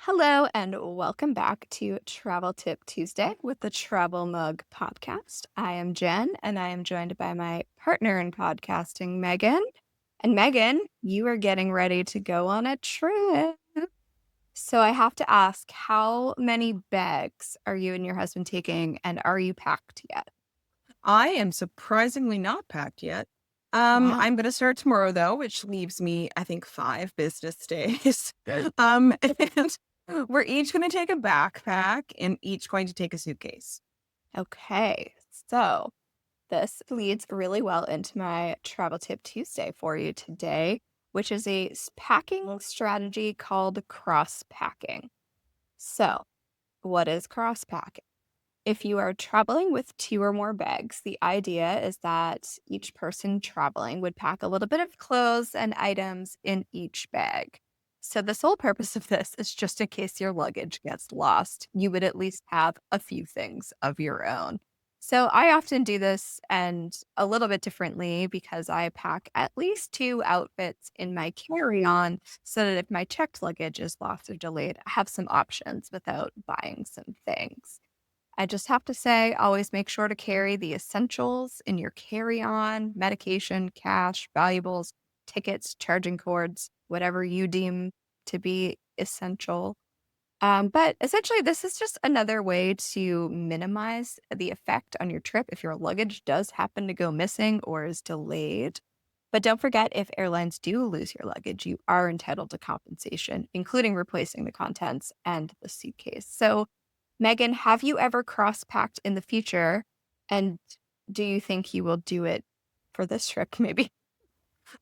Hello, and welcome back to Travel Tip Tuesday with the Travel Mug podcast. I am Jen, and I am joined by my partner in podcasting, Megan. And Megan, you are getting ready to go on a trip. So I have to ask, how many bags are you and your husband taking, and are you packed yet? I am surprisingly not packed yet. Wow. I'm gonna start tomorrow though, which leaves me, I think, 5 business days. Good. And we're each gonna take a backpack and each going to take a suitcase. Okay, so this leads really well into my Travel Tip Tuesday for you today, which is a packing strategy called cross packing. So, what is cross packing? If you are traveling with two or more bags, the idea is that each person traveling would pack a little bit of clothes and items in each bag. So, the sole purpose of this is just in case your luggage gets lost, you would at least have a few things of your own. So, I often do this and a little bit differently because I pack at least two outfits in my carry on so that if my checked luggage is lost or delayed, I have some options without buying some things. I just have to say, always make sure to carry the essentials in your carry on: medication, cash, valuables, tickets, charging cords, whatever you deem to be essential. But essentially, this is just another way to minimize the effect on your trip if your luggage does happen to go missing or is delayed. But don't forget, if airlines do lose your luggage, you are entitled to compensation, including replacing the contents and the suitcase. So, Megan, have you ever cross-packed in the future? And do you think you will do it for this trip maybe?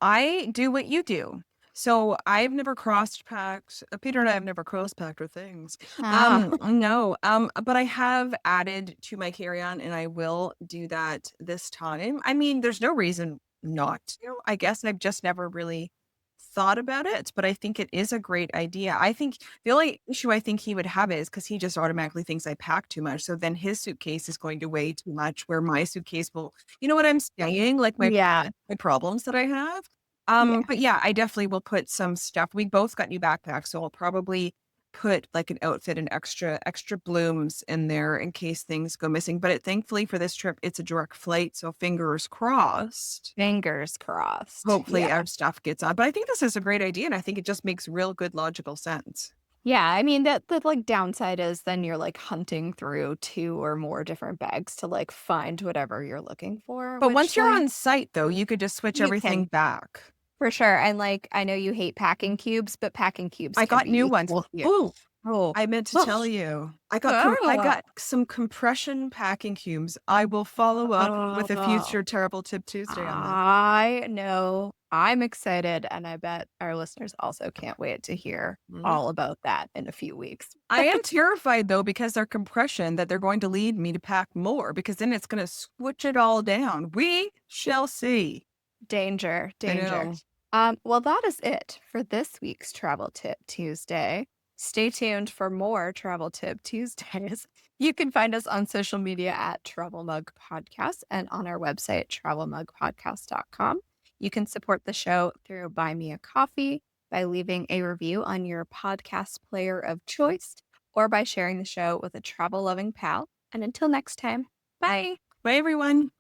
I do what you do. So I've never cross-packed Peter and I have never cross-packed or things. Ah, No, but I have added to my carry-on, and I will do that this time. I mean, there's no reason not to, I guess. I've just never really thought about it, but I think it is a great idea. I think the only issue I think he would have is because he just automatically thinks I pack too much. So then his suitcase is going to weigh too much, where my suitcase will, you know what I'm saying? Like yeah, my problems that I have. yeah. But yeah, I definitely will put some stuff. We both got new backpacks, so I'll probably put like an outfit and extra blooms in there in case things go missing. But thankfully for this trip, it's a direct flight, so fingers crossed. Fingers crossed. Hopefully Yeah. our stuff gets on. But I think this is a great idea, and I think it just makes real good logical sense. Yeah, I mean, that the, like, downside is then you're, like, hunting through 2 or more different bags to, like, find whatever you're looking for, But which, once you're like, on site, though, you could just switch you everything can back. for sure, and, like, I know you hate packing cubes, but packing cubes I can got be new ones. useful here. Oh, Oh. I meant to Oh. tell you. I Ah. got some compression packing cubes. I will follow up with a Oh. future Terrible Tip Tuesday on that. I know. I'm excited, and I bet our listeners also can't wait to hear Mhm. all about that in a few weeks. I am terrified though because they're compression that they're going to lead me to pack more because then it's going to switch it all down. We shall see. Danger, I danger. know. Well, that is it for this week's Travel Tip Tuesday. Stay tuned for more Travel Tip Tuesdays. You can find us on social media at Travel Mug Podcast and on our website, travelmugpodcast.com. You can support the show through Buy Me a Coffee, by leaving a review on your podcast player of choice, or by sharing the show with a travel loving pal. And until next time, bye. Bye, everyone.